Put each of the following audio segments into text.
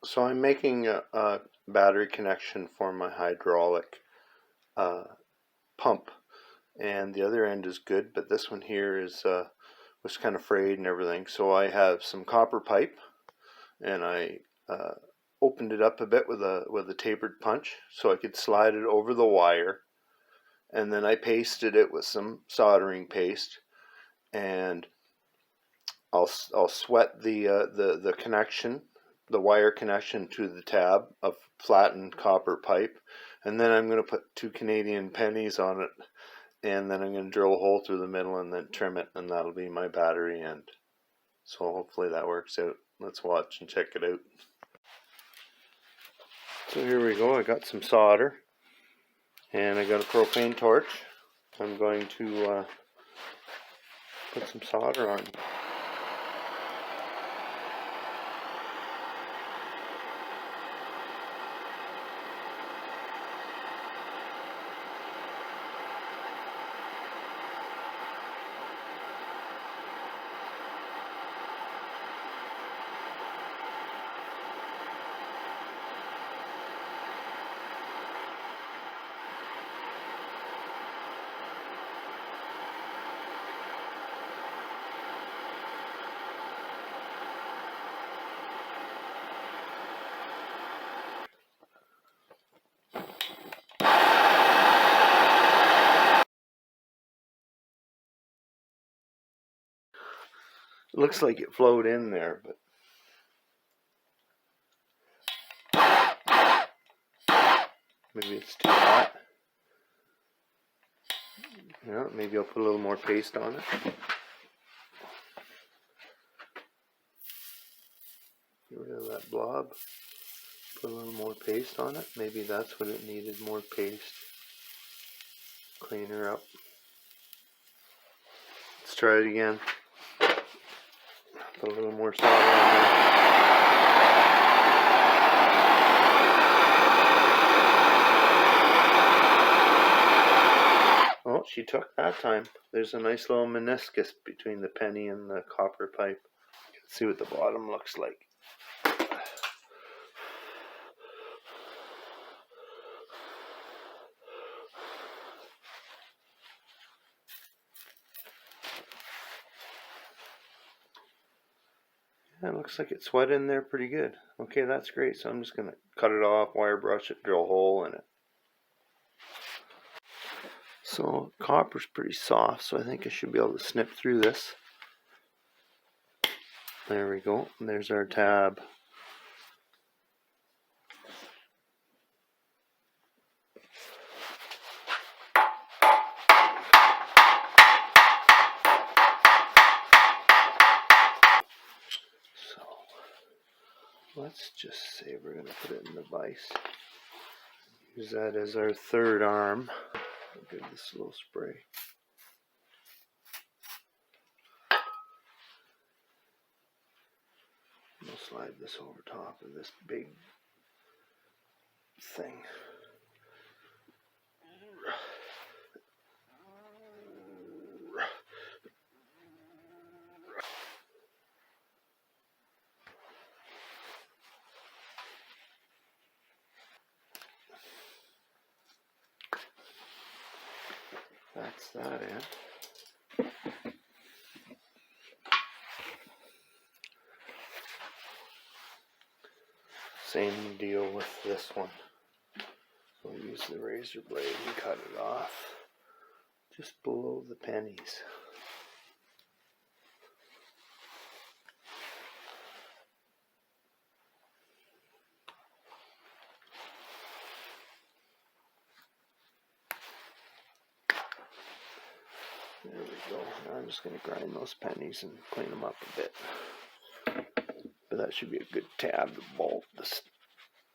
So I'm making a battery connection for my hydraulic uh, pump, and the other end is good, but this one here is was kind of frayed and everything. So I have some copper pipe, and I opened it up a bit with a tapered punch, so I could slide it over the wire, and then I pasted it with some soldering paste, and I'll sweat the connection, the wire connection to the tab of flattened copper pipe, and then I'm going to put 2 Canadian pennies on it, and then I'm going to drill a hole through the middle and then trim it, and that'll be my battery end. So hopefully that works out. Let's watch and check it out. So here we go. I got some solder, and I got a propane torch. I'm going to put some solder on. It looks like it flowed in there, but maybe it's too hot. Yeah, maybe I'll put a little more paste on it. Get rid of that blob. Put a little more paste on it. Maybe that's what it needed, more paste. Clean her up. Let's try it again. Put a little more solder on there. Oh, she took that time. There's a nice little meniscus between the penny and the copper pipe. Let's see what the bottom looks like. Yeah, it looks like it's wet in there pretty good. Okay, that's great. So I'm just going to cut it off, wire brush it, drill a hole in it. So copper's pretty soft, so I think I should be able to snip through this. There we go. And there's our tab. So let's just say we're going to put it in the vise. Use that as our third arm. I'll give this a little spray. We'll slide this over top of this big thing. That's that end. Same deal with this one. We'll use the razor blade and cut it off just below the pennies. There we go. Now I'm just going to grind those pennies and clean them up a bit. But that should be a good tab to bolt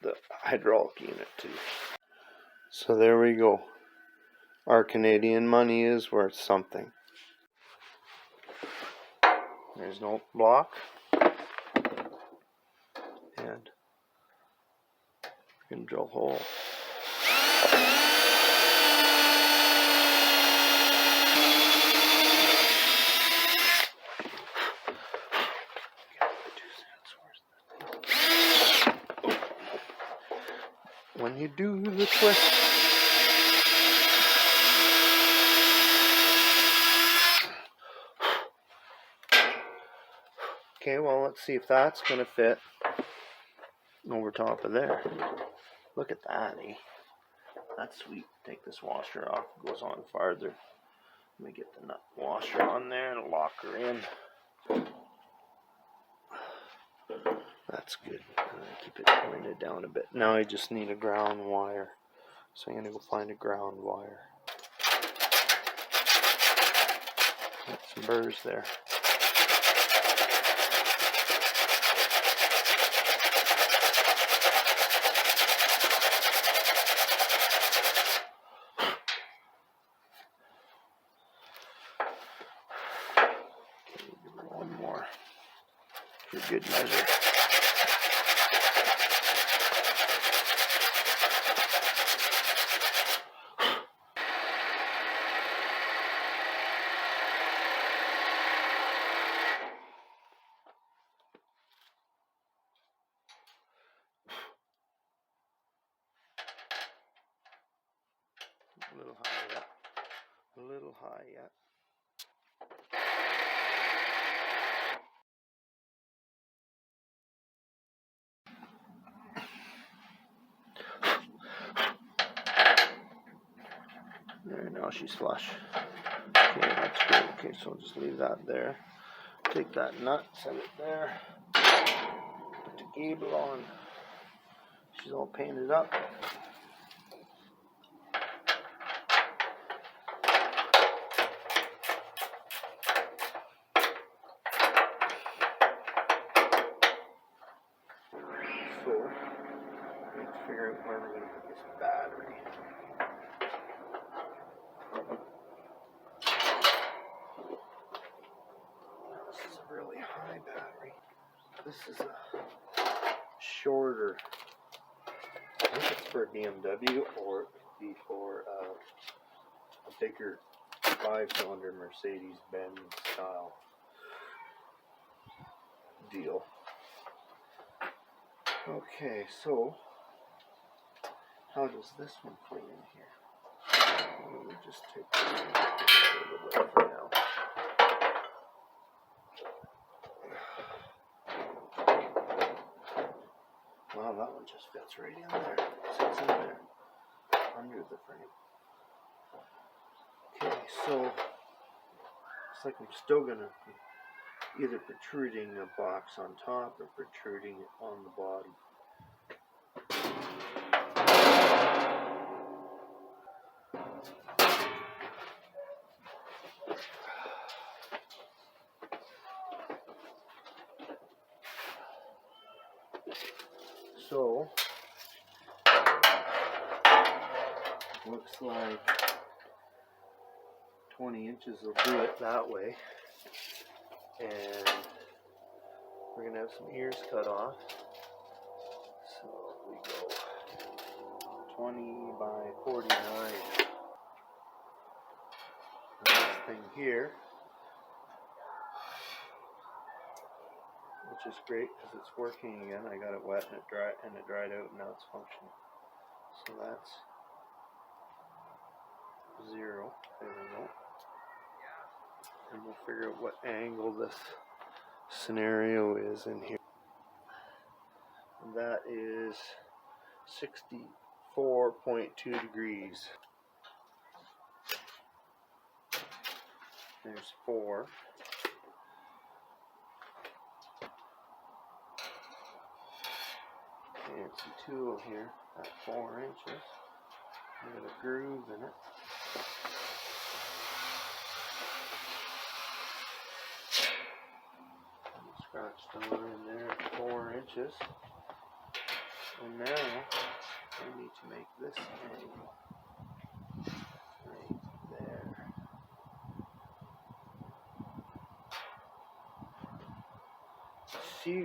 the hydraulic unit to. So there we go. Our Canadian money is worth something. There's no block. And we can drill a hole. when you do the twist. Okay, well, let's see if that's going to fit over top of there. Look at that, eh? That's sweet. Take this washer off. It goes on farther. Let me get the nut washer on there and lock her in. That's good. Keep it pointed down a bit. Now I just need a ground wire. So I'm going to go find a ground wire. Got some burrs there. One more for good measure. A little high yet. A little high yet. There, now she's flush. Okay, that's good. Okay, so I'll just leave that there. Take that nut, set it there. Put the gable on. She's all painted up. So, we need to figure out where we're going to put this battery. This is a really high battery. This is a shorter. I think it's for a BMW, or it could be for a bigger 5-cylinder Mercedes-Benz style deal. Okay, so how does this one play in here? Let me just take this a little bit for now. Wow, that one just fits right in there. Sits in there under the frame. Okay, so it's like I'm still gonna be either protruding a box on top or protruding it on the bottom. So looks like 20 inches will do it that way, and we're gonna have some ears cut off. So we go 20 by 49. And this thing here, which is great because it's working again. I got it wet and it dried out, and now it's functioning. So that's 0. There we go. And we'll figure out what angle this scenario is in here. And that is 64.2 degrees. There's 4. Fancy tool here at 4 inches. Got a groove in it. Scratch the line there at 4 inches. And now I need to make this angle right there. So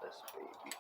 this baby.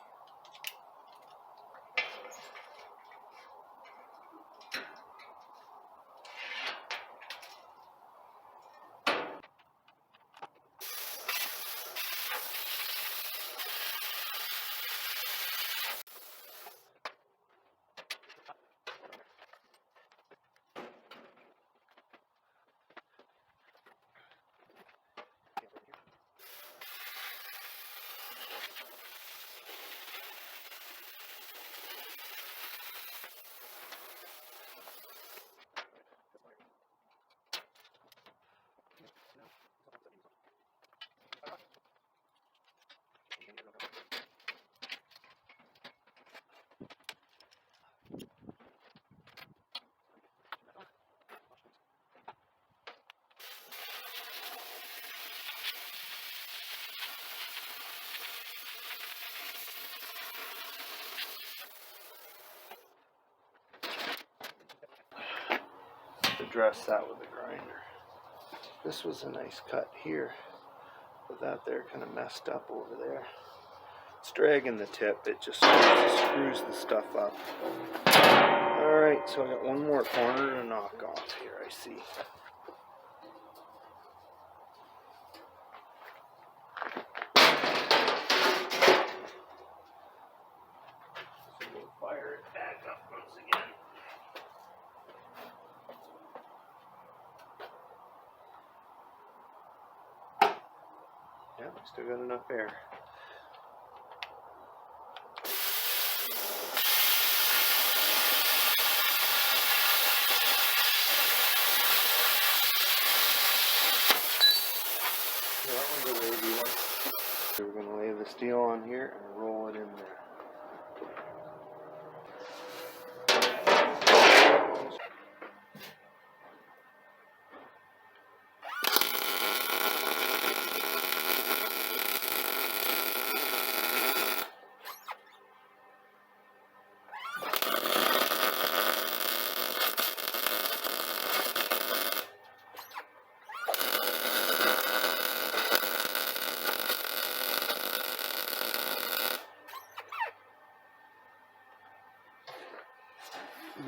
Address that with a grinder. This was a nice cut here, but that there kind of messed up over there. It's dragging the tip, it just screws the stuff up. Alright, so I got one more corner to knock off here, I see. So we'll fire it back up once again. Yeah, still got enough air. So that one's a wavy one. So we're going to lay the steel on here and roll it in there.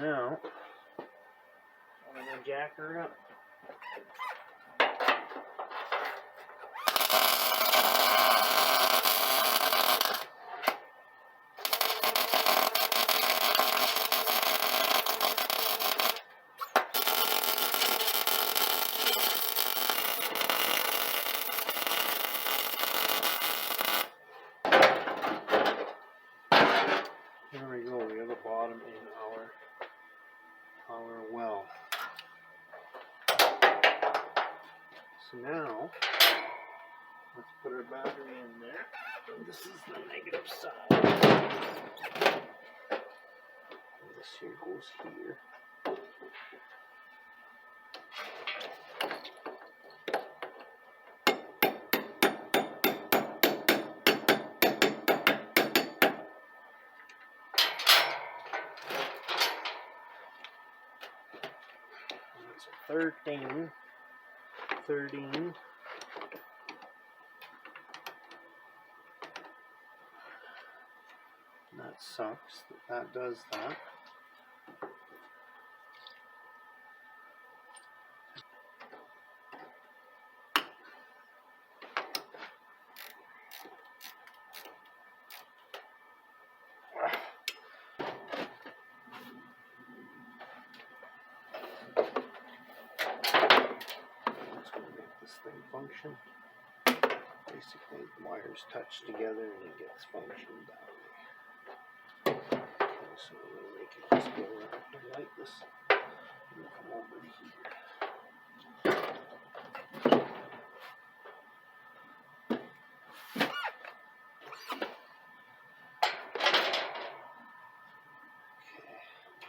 Now, I'm going to jack her up. There we go, we have a bottom in our well. So now, let's put our battery in there. And this is the negative side. And this here goes here. And it's a 13. That sucks that does that. Let's go make this thing function. Basically, the wires touch together and it gets functioned that way. Okay, so we're going to make it just go around like this. And come over to here.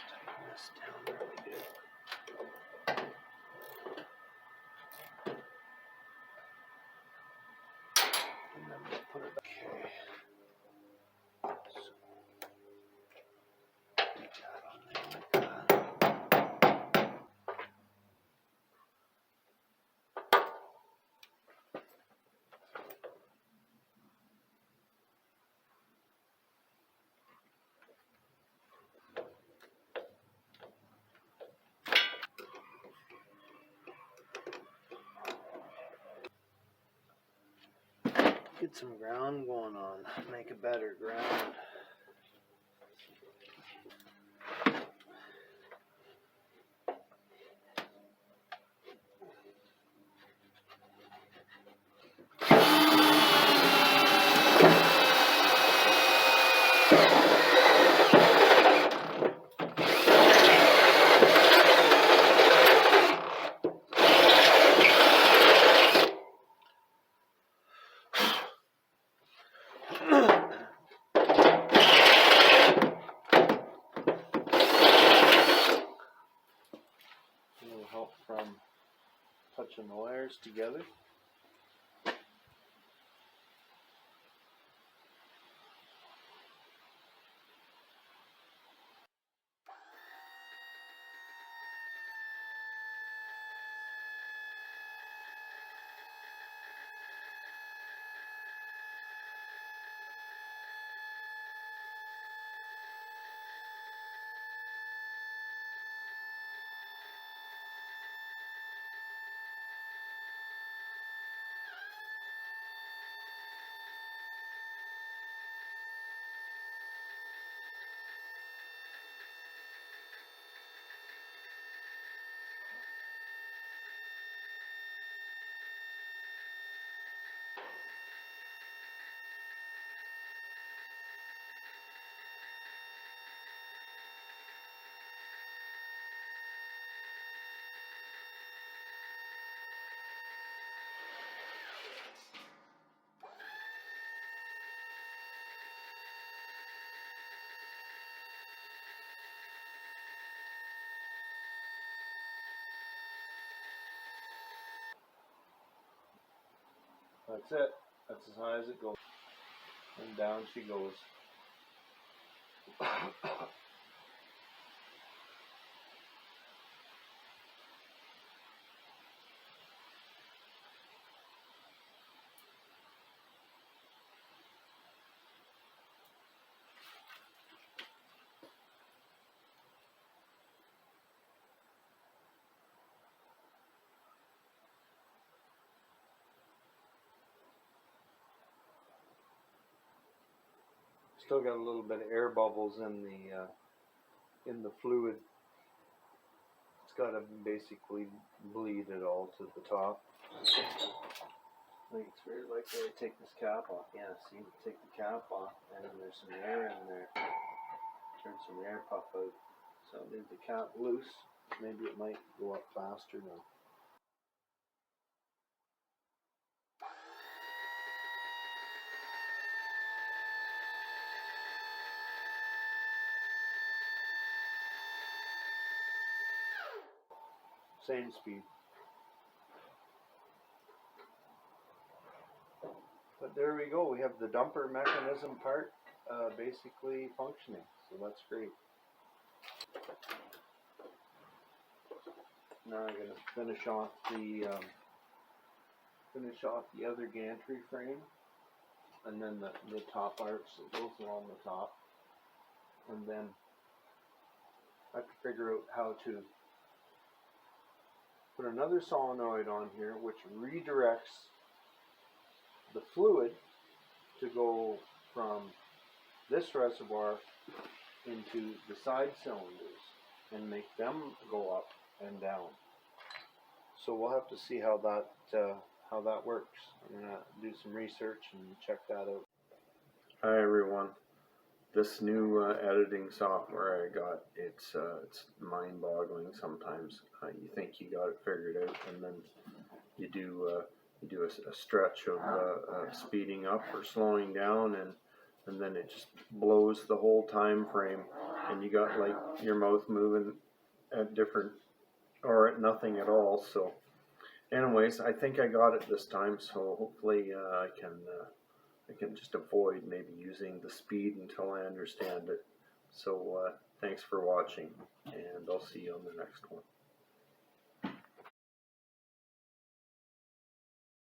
Tighten this down really good. And then we'll put it, okay. So, put that on there like that. Get some ground going on, make a better ground. A little help from touching the wires together. That's it. That's as high as it goes. And down she goes. Still got a little bit of air bubbles in the fluid. It's got to basically bleed it all to the top. I think it's very likely to take this cap off. Yeah, see, take the cap off, and then there's some air in there. Turn some air puff out. So leave the cap loose. Maybe it might go up faster now. Same speed. But there we go. We have the dumper mechanism part basically functioning. So that's great. Now I'm going to finish off the other gantry frame, and then the top arch that goes along the top, and then I have to figure out how to put another solenoid on here which redirects the fluid to go from this reservoir into the side cylinders and make them go up and down. So we'll have to see how that works. I'm gonna do some research and check that out. Hi everyone. This new editing software I got, it's mind-boggling sometimes. You think you got it figured out, and then you do a stretch of speeding up or slowing down, and then it just blows the whole time frame, and you got like your mouth moving at different or at nothing at all. So anyways, I think I got it this time, so hopefully I can just avoid maybe using the speed until I understand it. So thanks for watching, and I'll see you on the next one.